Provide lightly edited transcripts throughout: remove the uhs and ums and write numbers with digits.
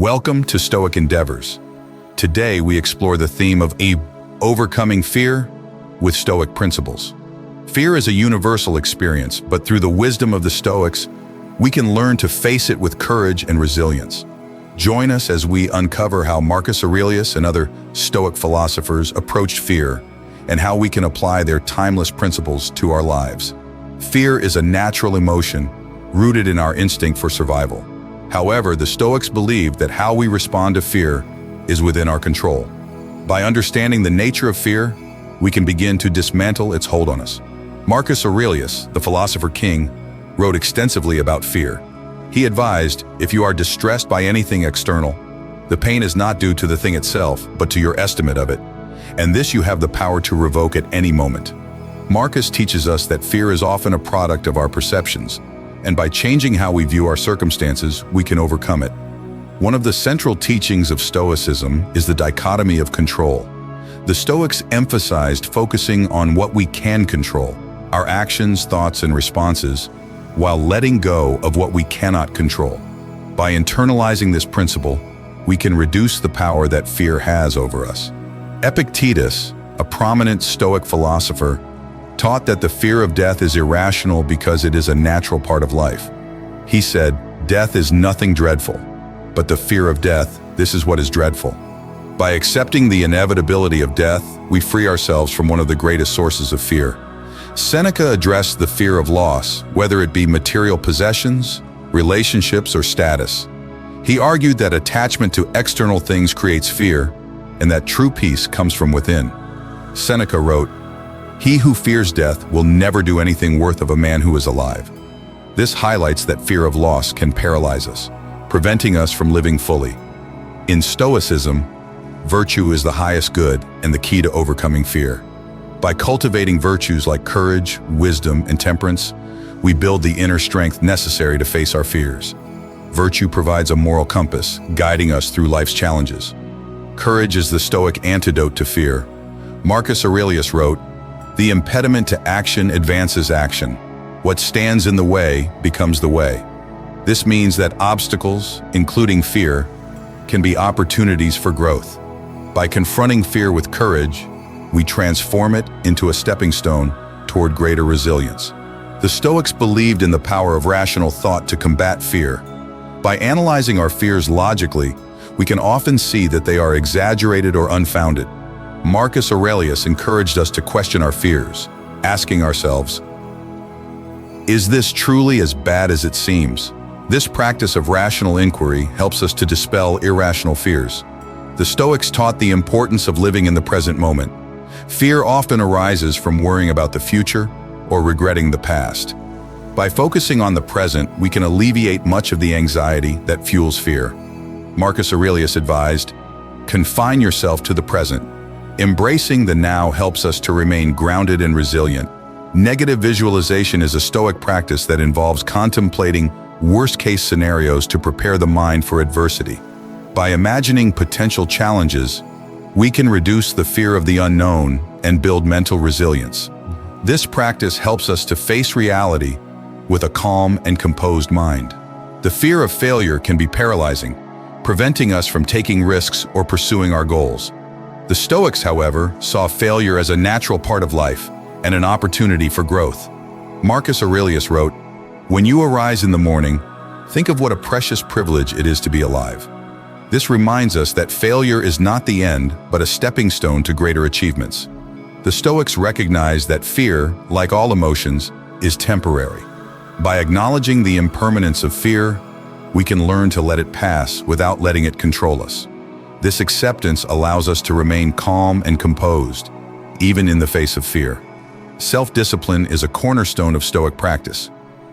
Welcome to Stoic Endeavors. Today we explore the theme of overcoming fear with Stoic principles. Fear is a universal experience, but through the wisdom of the Stoics, we can learn to face it with courage and resilience. Join us as we uncover how Marcus Aurelius and other Stoic philosophers approached fear and how we can apply their timeless principles to our lives. Fear is a natural emotion rooted in our instinct for survival. However, the Stoics believed that how we respond to fear is within our control. By understanding the nature of fear, we can begin to dismantle its hold on us. Marcus Aurelius, the philosopher king, wrote extensively about fear. He advised, if you are distressed by anything external, the pain is not due to the thing itself, but to your estimate of it, and this you have the power to revoke at any moment. Marcus teaches us that fear is often a product of our perceptions, and by changing how we view our circumstances, we can overcome it. One of the central teachings of Stoicism is the dichotomy of control. The Stoics emphasized focusing on what we can control, our actions, thoughts, and responses, while letting go of what we cannot control. By internalizing this principle, we can reduce the power that fear has over us. Epictetus, a prominent Stoic philosopher, taught that the fear of death is irrational because it is a natural part of life. He said, "Death is nothing dreadful, but the fear of death, this is what is dreadful." By accepting the inevitability of death, we free ourselves from one of the greatest sources of fear. Seneca addressed the fear of loss, whether it be material possessions, relationships, or status. He argued that attachment to external things creates fear, and that true peace comes from within. Seneca wrote, "He who fears death will never do anything worth of a man who is alive." This highlights that fear of loss can paralyze us, preventing us from living fully. In Stoicism, virtue is the highest good and the key to overcoming fear. By cultivating virtues like courage, wisdom, and temperance, we build the inner strength necessary to face our fears. Virtue provides a moral compass, guiding us through life's challenges. Courage is the Stoic antidote to fear. Marcus Aurelius wrote, "The impediment to action advances action. What stands in the way becomes the way." This means that obstacles, including fear, can be opportunities for growth. By confronting fear with courage, we transform it into a stepping stone toward greater resilience. The Stoics believed in the power of rational thought to combat fear. By analyzing our fears logically, we can often see that they are exaggerated or unfounded. Marcus Aurelius encouraged us to question our fears, asking ourselves, is this truly as bad as it seems? This practice of rational inquiry helps us to dispel irrational fears. The Stoics taught the importance of living in the present moment. Fear often arises from worrying about the future or regretting the past. By focusing on the present, we can alleviate much of the anxiety that fuels fear. Marcus Aurelius advised, confine yourself to the present. Embracing the now helps us to remain grounded and resilient. Negative visualization is a Stoic practice that involves contemplating worst-case scenarios to prepare the mind for adversity. By imagining potential challenges, we can reduce the fear of the unknown and build mental resilience. This practice helps us to face reality with a calm and composed mind. The fear of failure can be paralyzing, preventing us from taking risks or pursuing our goals. The Stoics, however, saw failure as a natural part of life and an opportunity for growth. Marcus Aurelius wrote, "When you arise in the morning, think of what a precious privilege it is to be alive." This reminds us that failure is not the end, but a stepping stone to greater achievements. The Stoics recognize that fear, like all emotions, is temporary. By acknowledging the impermanence of fear, we can learn to let it pass without letting it control us. This acceptance allows us to remain calm and composed, even in the face of fear. Self-discipline is a cornerstone of Stoic practice.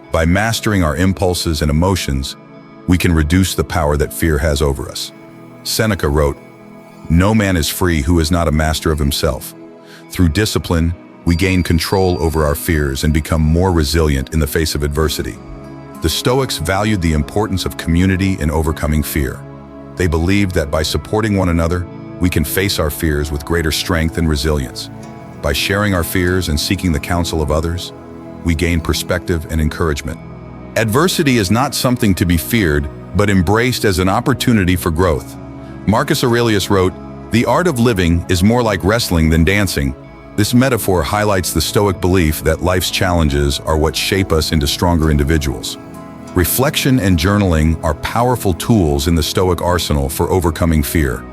By mastering our impulses and emotions, we can reduce the power that fear has over us. Seneca wrote, "No man is free who is not a master of himself." Through discipline, we gain control over our fears and become more resilient in the face of adversity. The Stoics valued the importance of community in overcoming fear. They believed that by supporting one another, we can face our fears with greater strength and resilience. By sharing our fears and seeking the counsel of others, we gain perspective and encouragement. Adversity is not something to be feared, but embraced as an opportunity for growth. Marcus Aurelius wrote, "The art of living is more like wrestling than dancing." This metaphor highlights the Stoic belief that life's challenges are what shape us into stronger individuals. Reflection and journaling are powerful tools in the Stoic arsenal for overcoming fear.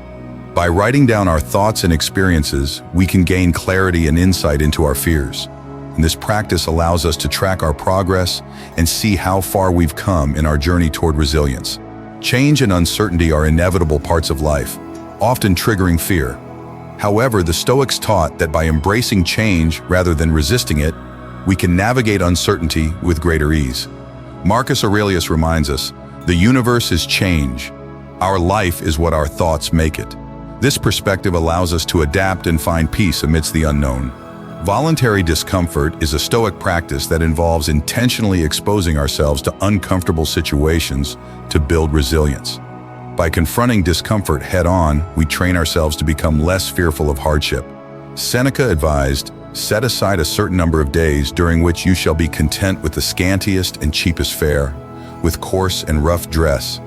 By writing down our thoughts and experiences, we can gain clarity and insight into our fears. And this practice allows us to track our progress and see how far we've come in our journey toward resilience. Change and uncertainty are inevitable parts of life, often triggering fear. However, the Stoics taught that by embracing change rather than resisting it, we can navigate uncertainty with greater ease. Marcus Aurelius reminds us, the universe is change. Our life is what our thoughts make it. This perspective allows us to adapt and find peace amidst the unknown. Voluntary discomfort is a Stoic practice that involves intentionally exposing ourselves to uncomfortable situations to build resilience. By confronting discomfort head-on, we train ourselves to become less fearful of hardship. Seneca advised, "Set aside a certain number of days during which you shall be content with the scantiest and cheapest fare, with coarse and rough dress,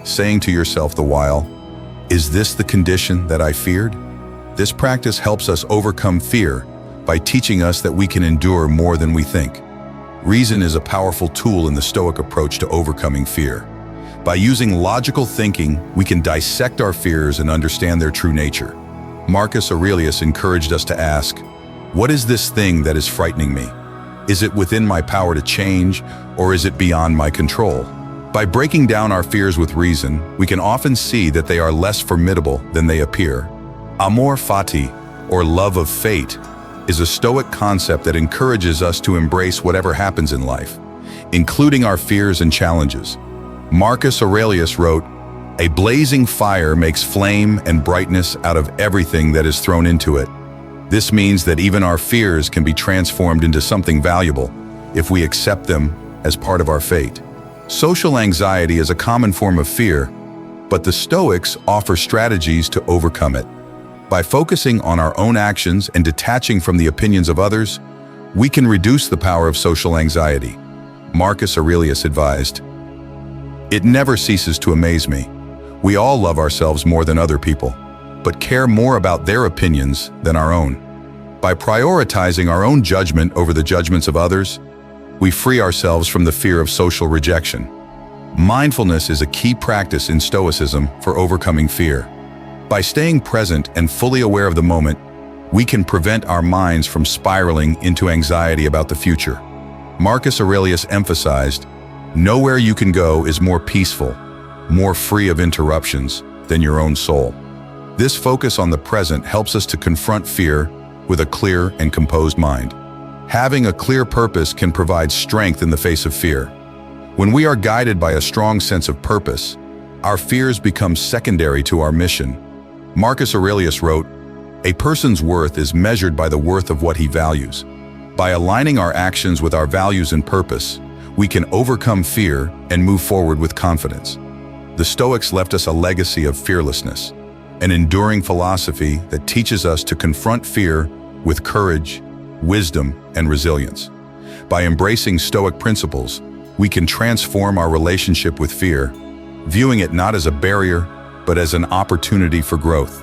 saying to yourself the while, 'Is this the condition that I feared?'" This practice helps us overcome fear by teaching us that we can endure more than we think. Reason is a powerful tool in the Stoic approach to overcoming fear. By using logical thinking, we can dissect our fears and understand their true nature. Marcus Aurelius encouraged us to ask, "What is this thing that is frightening me? Is it within my power to change, or is it beyond my control?" By breaking down our fears with reason, we can often see that they are less formidable than they appear. Amor fati, or love of fate, is a Stoic concept that encourages us to embrace whatever happens in life, including our fears and challenges. Marcus Aurelius wrote, "A blazing fire makes flame and brightness out of everything that is thrown into it." This means that even our fears can be transformed into something valuable if we accept them as part of our fate. Social anxiety is a common form of fear, but the Stoics offer strategies to overcome it. By focusing on our own actions and detaching from the opinions of others, we can reduce the power of social anxiety. Marcus Aurelius advised, "It never ceases to amaze me. We all love ourselves more than other people, but care more about their opinions than our own. By prioritizing our own judgment over the judgments of others, we free ourselves from the fear of social rejection." Mindfulness is a key practice in Stoicism for overcoming fear. By staying present and fully aware of the moment, we can prevent our minds from spiraling into anxiety about the future. Marcus Aurelius emphasized, "Nowhere you can go is more peaceful, more free of interruptions than your own soul." This focus on the present helps us to confront fear with a clear and composed mind. Having a clear purpose can provide strength in the face of fear. When we are guided by a strong sense of purpose, our fears become secondary to our mission. Marcus Aurelius wrote, "A person's worth is measured by the worth of what he values." By aligning our actions with our values and purpose, we can overcome fear and move forward with confidence. The Stoics left us a legacy of fearlessness, an enduring philosophy that teaches us to confront fear with courage, wisdom, and resilience. By embracing Stoic principles, we can transform our relationship with fear, viewing it not as a barrier, but as an opportunity for growth.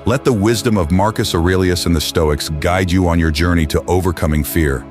Let the wisdom of Marcus Aurelius and the Stoics guide you on your journey to overcoming fear.